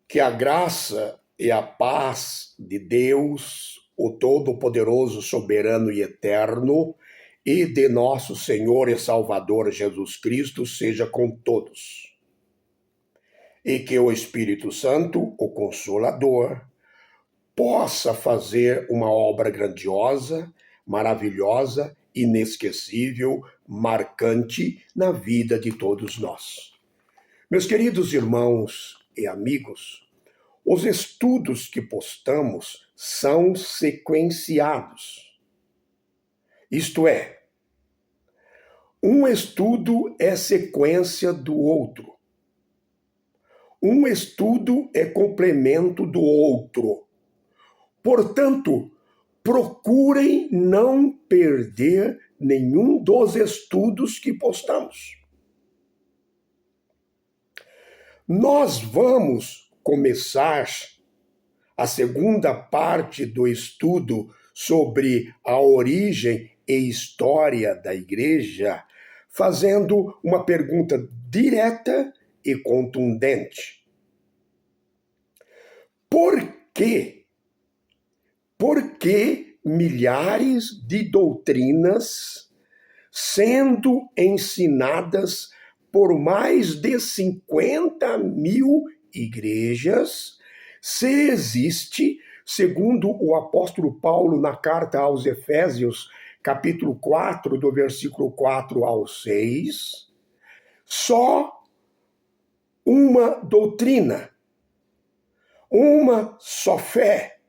Que a graça e a paz de Deus, o Todo-Poderoso, Soberano e Eterno, e de nosso Senhor e Salvador Jesus Cristo seja com todos. E que o Espírito Santo, o Consolador, possa fazer uma obra grandiosa, maravilhosa, inesquecível, marcante na vida de todos nós. Meus queridos irmãos e amigos, os estudos que postamos são sequenciados. Isto é, um estudo é sequência do outro. Um estudo é complemento do outro. Portanto, procurem não perder nenhum dos estudos que postamos. Nós vamos começar a segunda parte do estudo sobre a origem e história da igreja, fazendo uma pergunta direta e contundente. Por quê? Por que milhares de doutrinas sendo ensinadas por mais de 50.000 igrejas, se existe, segundo o apóstolo Paulo na carta aos Efésios, capítulo 4, do versículo 4 ao 6, só uma doutrina, uma só fé,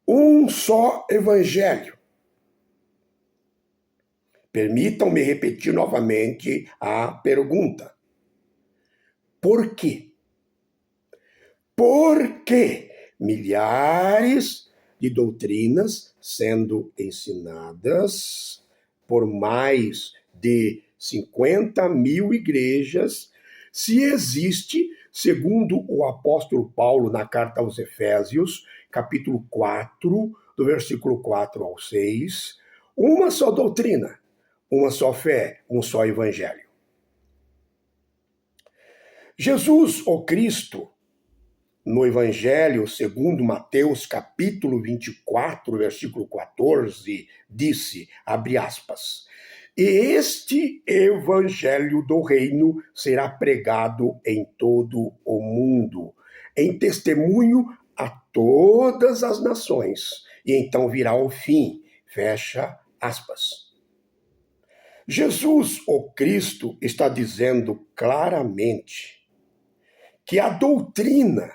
um só evangelho. Permitam-me repetir novamente a pergunta. Por quê? Por que milhares de doutrinas sendo ensinadas por mais de 50.000 igrejas, se existe, segundo o apóstolo Paulo na carta aos Efésios, capítulo 4, do versículo 4 ao 6, uma só doutrina, uma só fé, um só evangelho? Jesus, o Cristo, no Evangelho segundo Mateus, capítulo 24, versículo 14, disse, abre aspas, e este Evangelho do Reino será pregado em todo o mundo, em testemunho a todas as nações, e então virá o fim, fecha aspas. Jesus, o Cristo, está dizendo claramente que a doutrina,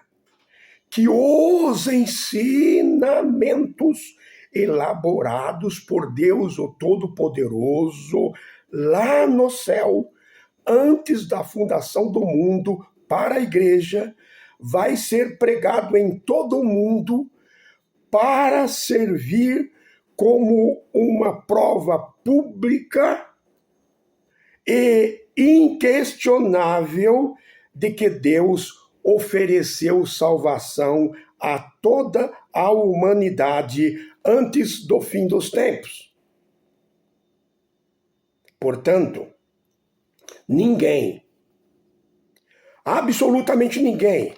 que os ensinamentos elaborados por Deus, o Todo-Poderoso, lá no céu, antes da fundação do mundo, para a igreja, vai ser pregado em todo o mundo para servir como uma prova pública e inquestionável de que Deus ofereceu salvação a toda a humanidade antes do fim dos tempos. Portanto, ninguém, absolutamente ninguém,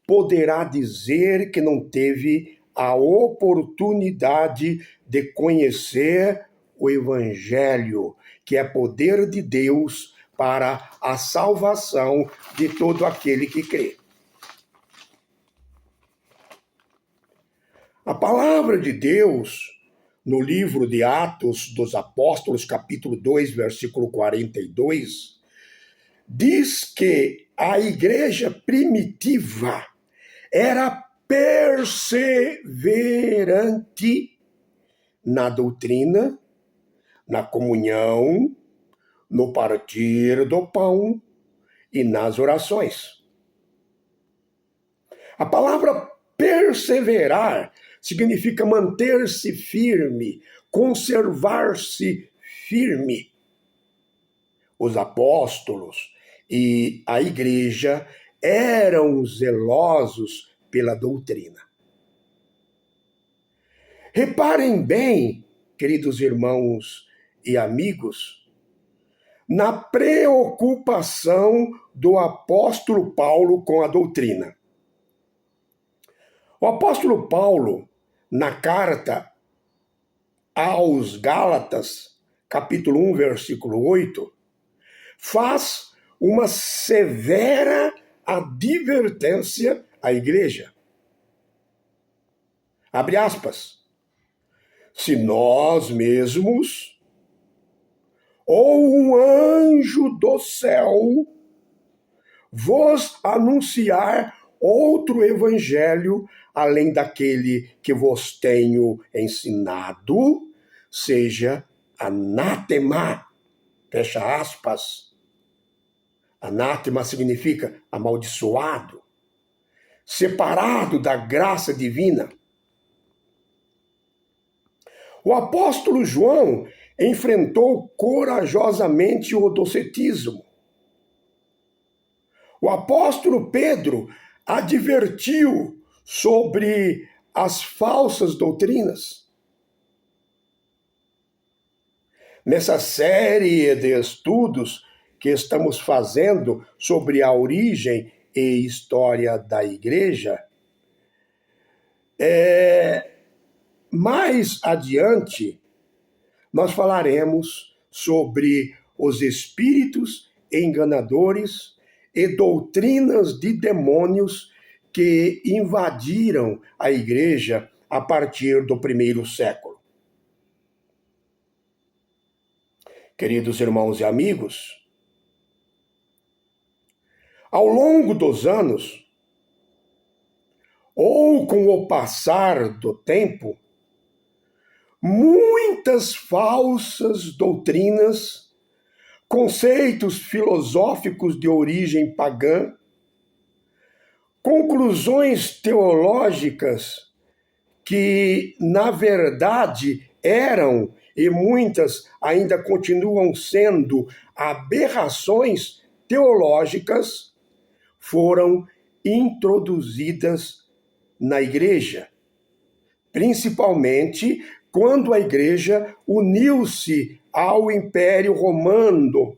poderá dizer que não teve a oportunidade de conhecer o Evangelho, que é poder de Deus para a salvação de todo aquele que crê. A palavra de Deus, no livro de Atos dos Apóstolos, capítulo 2, versículo 42, diz que a igreja primitiva era perseverante na doutrina, na comunhão, no partir do pão e nas orações. A palavra perseverar significa manter-se firme, conservar-se firme. Os apóstolos e a igreja eram zelosos pela doutrina. Reparem bem, queridos irmãos e amigos, na preocupação do apóstolo Paulo com a doutrina. O apóstolo Paulo, na carta aos Gálatas, capítulo 1, versículo 8, faz uma severa advertência à igreja. Abre aspas. Se nós mesmos ou um anjo do céu vos anunciar outro evangelho além daquele que vos tenho ensinado, seja anátema. Fecha aspas. Anátema significa amaldiçoado, separado da graça divina. O apóstolo João enfrentou corajosamente o docetismo. O apóstolo Pedro advertiu sobre as falsas doutrinas. Nessa série de estudos que estamos fazendo sobre a origem e história da igreja, mais adiante nós falaremos sobre os espíritos enganadores e doutrinas de demônios que invadiram a igreja a partir do primeiro século. Queridos irmãos e amigos, ao longo dos anos, ou com o passar do tempo, muitas falsas doutrinas, conceitos filosóficos de origem pagã, conclusões teológicas que, na verdade, eram e muitas ainda continuam sendo aberrações teológicas, foram introduzidas na igreja, principalmente quando a igreja uniu-se ao Império Romano,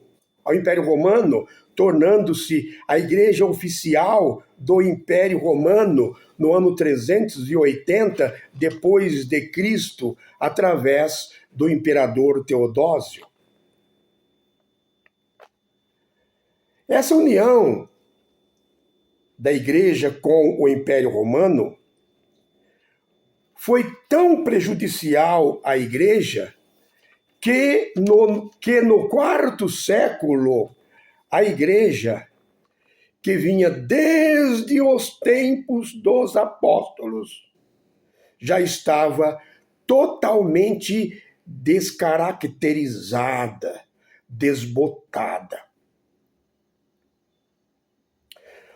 tornando-se a igreja oficial do Império Romano no ano 380 depois de Cristo, através do imperador Teodósio. Essa união da igreja com o Império Romano foi tão prejudicial à igreja que no quarto século, a igreja, que vinha desde os tempos dos apóstolos, já estava totalmente descaracterizada, desbotada.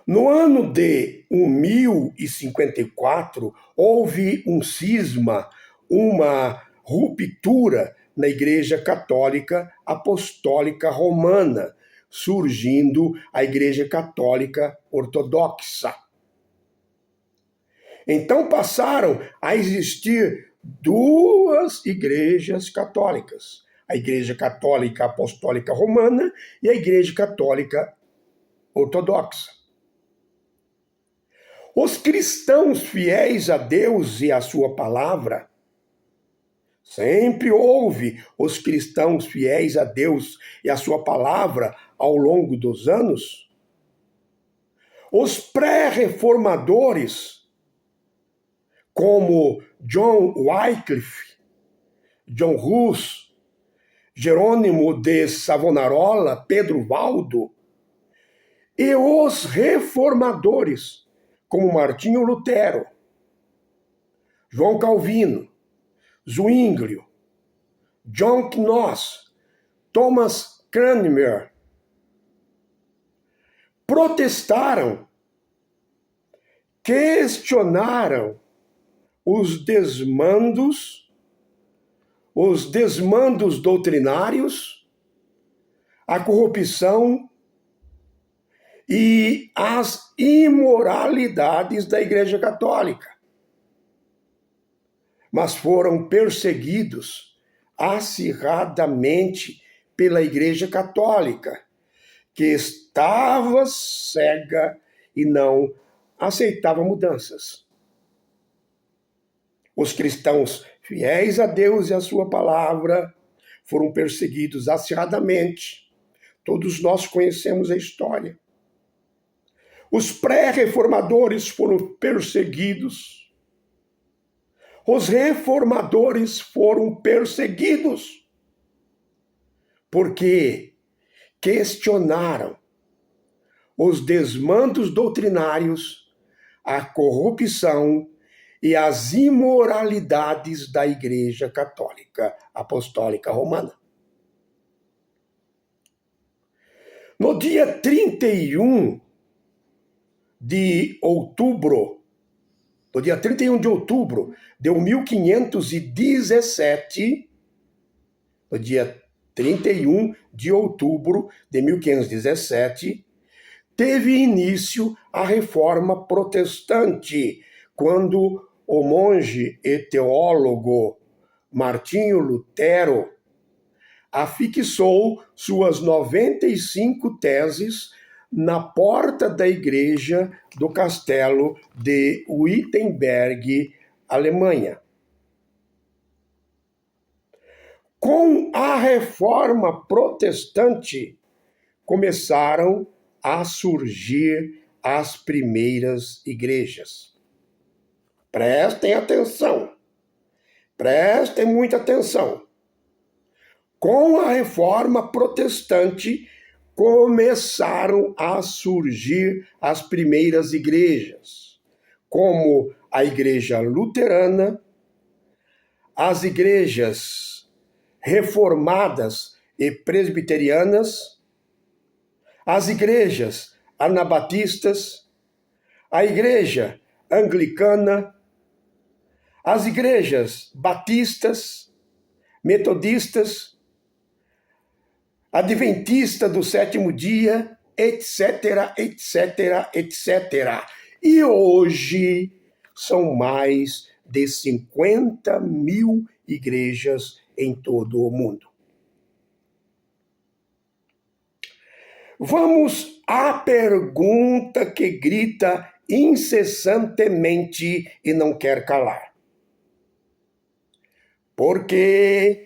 No ano de 1054, houve um cisma, uma ruptura na Igreja Católica Apostólica Romana, surgindo a Igreja Católica Ortodoxa. Então passaram a existir duas igrejas católicas: a Igreja Católica Apostólica Romana e a Igreja Católica Ortodoxa. Os cristãos fiéis a Deus e à sua palavra, sempre houve os cristãos fiéis a Deus e à sua palavra ao longo dos anos. Os pré-reformadores, como John Wycliffe, John Hus, Jerônimo de Savonarola, Pedro Valdo, e os reformadores, como Martinho Lutero, João Calvino, Zwinglio, John Knox, Thomas Cranmer, protestaram, questionaram os desmandos doutrinários, a corrupção e as imoralidades da Igreja Católica. Mas foram perseguidos acirradamente pela Igreja Católica, que estava cega e não aceitava mudanças. Os cristãos fiéis a Deus e à sua palavra foram perseguidos acirradamente. Todos nós conhecemos a história. Os pré-reformadores foram perseguidos. Os reformadores foram perseguidos porque questionaram os desmandos doutrinários, a corrupção e as imoralidades da Igreja Católica Apostólica Romana. No dia 31 de outubro, de 1517, no dia 31 de outubro de 1517, teve início a Reforma Protestante, quando o monge e teólogo Martinho Lutero afixou suas 95 teses na porta da igreja do castelo de Wittenberg, Alemanha. Com a Reforma Protestante, começaram a surgir as primeiras igrejas. Prestem atenção. Prestem muita atenção. Com a Reforma Protestante, começaram a surgir as primeiras igrejas, como a Igreja Luterana, as igrejas reformadas e presbiterianas, as igrejas anabatistas, a Igreja Anglicana, as igrejas batistas, metodistas, adventista do sétimo dia, etc, etc, etc. E hoje são mais de 50 mil igrejas em todo o mundo. Vamos à pergunta que grita incessantemente e não quer calar. Por que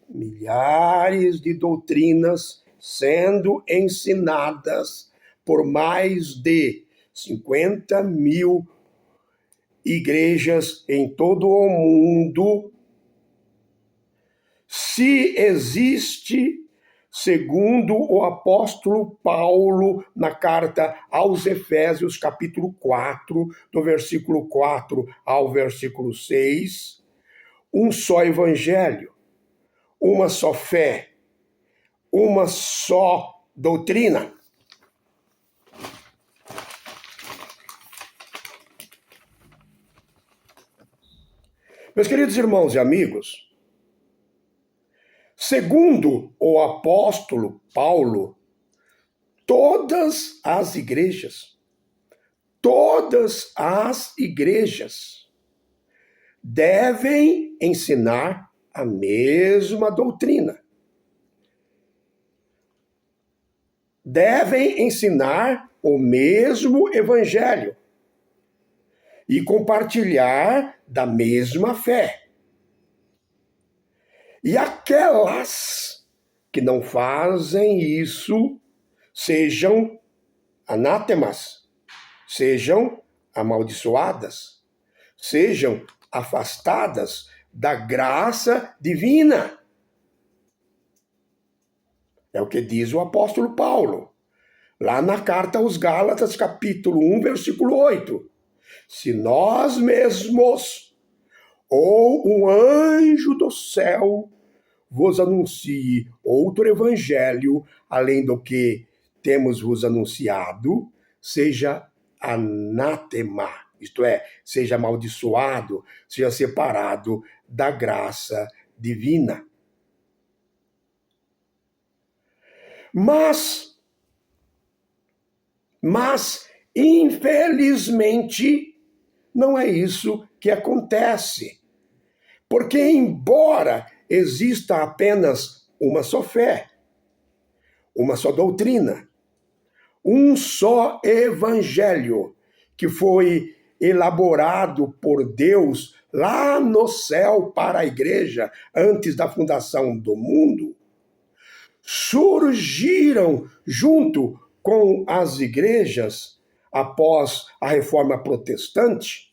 milhares de doutrinas sendo ensinadas por mais de 50 mil igrejas em todo o mundo, se existe, segundo o apóstolo Paulo, na carta aos Efésios, capítulo 4, do versículo 4 ao versículo 6, um só evangelho, uma só fé, uma só doutrina. Meus queridos irmãos e amigos, segundo o apóstolo Paulo, todas as igrejas devem ensinar a mesma doutrina. Devem ensinar o mesmo evangelho e compartilhar da mesma fé. E aquelas que não fazem isso sejam anátemas, sejam amaldiçoadas, sejam afastadas da graça divina. É o que diz o apóstolo Paulo, lá na carta aos Gálatas, capítulo 1, versículo 8. Se nós mesmos ou um anjo do céu vos anuncie outro evangelho, além do que temos vos anunciado, seja anátema, isto é, seja amaldiçoado, seja separado da graça divina. Mas, infelizmente, não é isso que acontece. Porque, embora exista apenas uma só fé, uma só doutrina, um só evangelho que foi elaborado por Deus lá no céu para a igreja antes da fundação do mundo, surgiram junto com as igrejas após a Reforma Protestante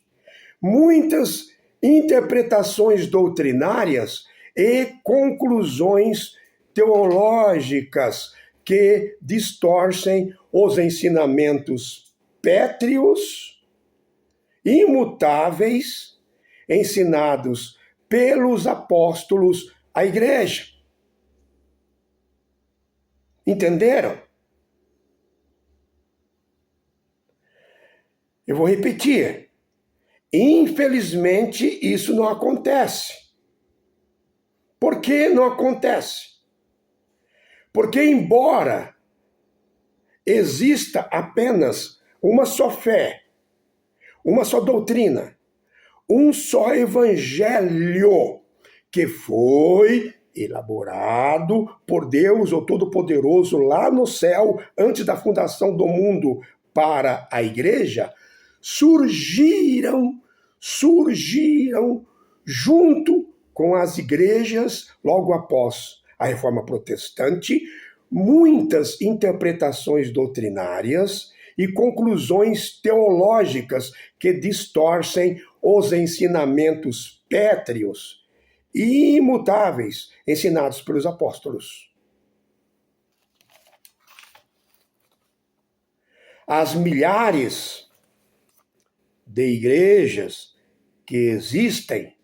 muitas interpretações doutrinárias e conclusões teológicas que distorcem os ensinamentos pétreos, imutáveis, ensinados pelos apóstolos à igreja. Entenderam? Eu vou repetir. Infelizmente, isso não acontece. Por que não acontece? Porque, embora exista apenas uma só fé, uma só doutrina, um só evangelho que foi elaborado por Deus, o Todo-Poderoso, lá no céu, antes da fundação do mundo, para a igreja, surgiram junto com as igrejas, logo após a Reforma Protestante, muitas interpretações doutrinárias e conclusões teológicas que distorcem os ensinamentos pétreos e imutáveis ensinados pelos apóstolos. As milhares de igrejas que existem,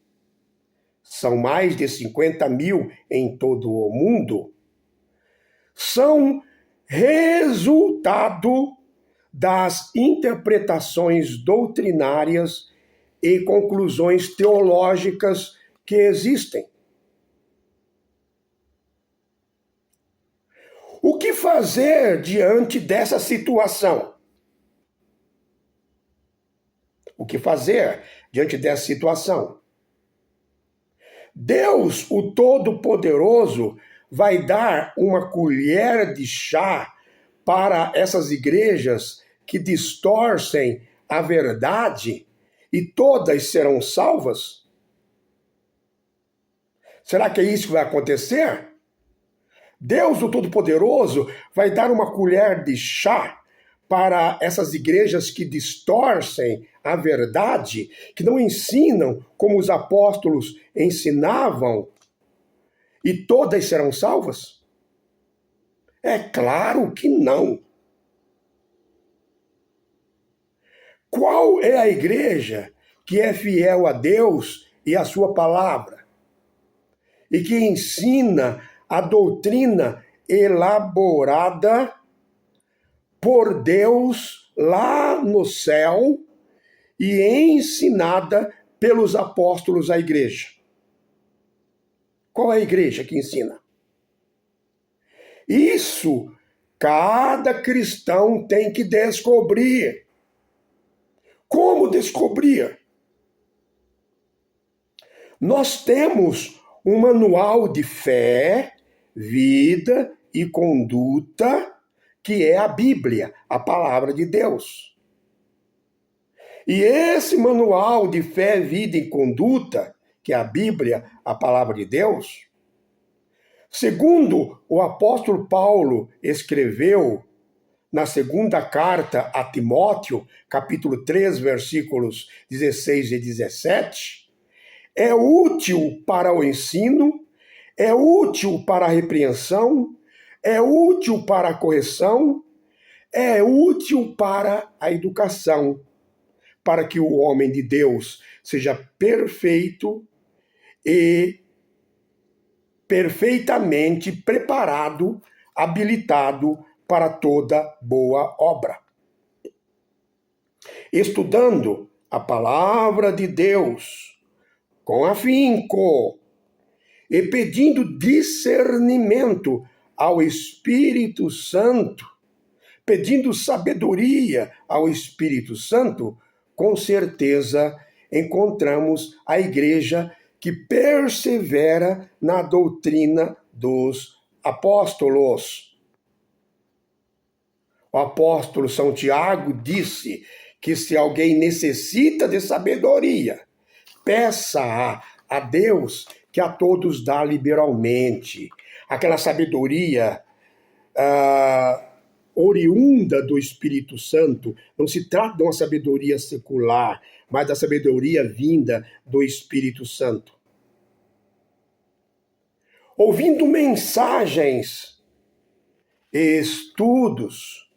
são mais de 50 mil em todo o mundo, são resultado das interpretações doutrinárias e conclusões teológicas que existem. O que fazer diante dessa situação? O que fazer diante dessa situação? Deus, o Todo-Poderoso, vai dar uma colher de chá para essas igrejas que distorcem a verdade e todas serão salvas? Será que é isso que vai acontecer? Deus, o Todo-Poderoso, vai dar uma colher de chá para essas igrejas que distorcem a verdade, que não ensinam como os apóstolos ensinavam, e todas serão salvas? É claro que não. Qual é a igreja que é fiel a Deus e a sua palavra, e que ensina a doutrina elaborada por Deus lá no céu e ensinada pelos apóstolos à igreja? Qual é a igreja que ensina? Isso cada cristão tem que descobrir. Como descobrir? Nós temos um manual de fé, vida e conduta, que é a Bíblia, a palavra de Deus. E esse manual de fé, vida e conduta, que é a Bíblia, a palavra de Deus, segundo o apóstolo Paulo escreveu na segunda carta a Timóteo, capítulo 3, versículos 16 e 17, é útil para o ensino, é útil para a repreensão, é útil para a correção, é útil para a educação, para que o homem de Deus seja perfeito e perfeitamente preparado, habilitado para toda boa obra. Estudando a palavra de Deus com afinco e pedindo discernimento ao Espírito Santo, pedindo sabedoria ao Espírito Santo, com certeza encontramos a igreja que persevera na doutrina dos apóstolos. O apóstolo São Tiago disse que se alguém necessita de sabedoria, peça a Deus, que a todos dá liberalmente. Aquela sabedoria oriunda do Espírito Santo. Não se trata de uma sabedoria secular, mas da sabedoria vinda do Espírito Santo. Ouvindo mensagens e estudos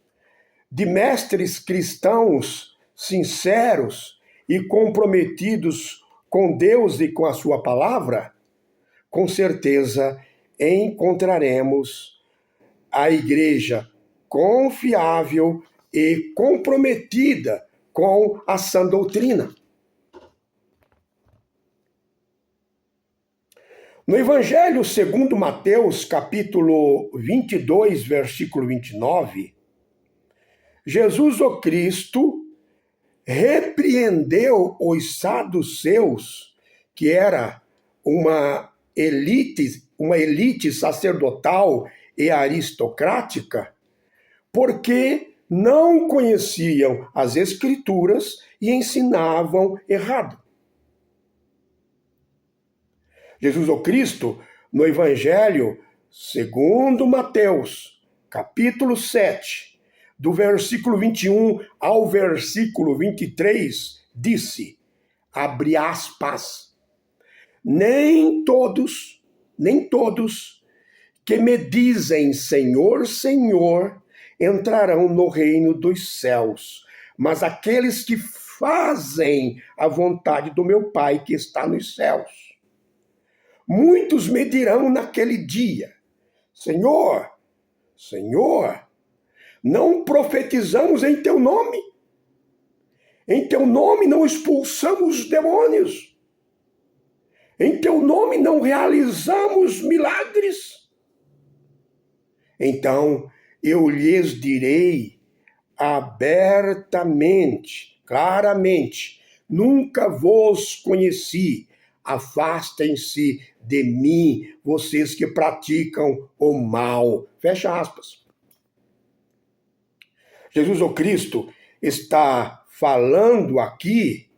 de mestres cristãos sinceros e comprometidos com Deus e com a sua palavra, com certeza encontraremos a igreja confiável e comprometida com a sã doutrina. No Evangelho segundo Mateus, capítulo 22, versículo 29, Jesus o Cristo repreendeu os saduceus, que era uma elite sacerdotal e aristocrática, porque não conheciam as Escrituras e ensinavam errado. Jesus o Cristo, no Evangelho segundo Mateus, capítulo 7, do versículo 21 ao versículo 23, disse, abre aspas, nem todos que me dizem Senhor, Senhor, entrarão no reino dos céus, mas aqueles que fazem a vontade do meu Pai que está nos céus. Muitos me dirão naquele dia, Senhor, Senhor, não profetizamos em teu nome? Em teu nome não expulsamos os demônios? Em teu nome não realizamos milagres? Então eu lhes direi abertamente, claramente, nunca vos conheci, afastem-se de mim, vocês que praticam o mal. Fecha aspas. Jesus o Cristo está falando aqui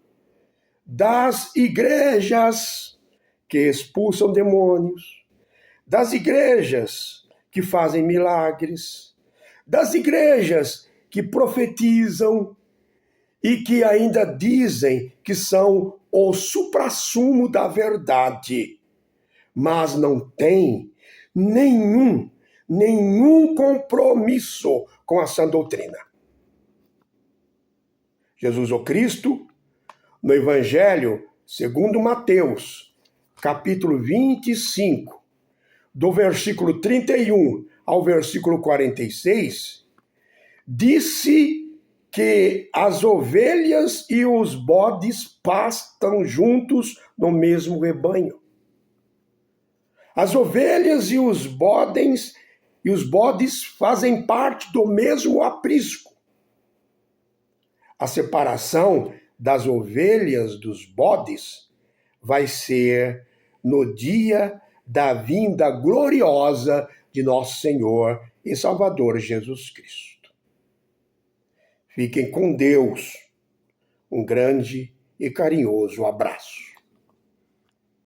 das igrejas que expulsam demônios, das igrejas que fazem milagres, das igrejas que profetizam e que ainda dizem que são o suprassumo da verdade, mas não tem nenhum compromisso com a sã doutrina. Jesus o Cristo, no Evangelho segundo Mateus, capítulo 25, do versículo 31 ao versículo 46, disse que as ovelhas e os bodes pastam juntos no mesmo rebanho. As ovelhas e os bodes fazem parte do mesmo aprisco. A separação das ovelhas dos bodes vai ser no dia da vinda gloriosa de nosso Senhor e Salvador Jesus Cristo. Fiquem com Deus. Um grande e carinhoso abraço.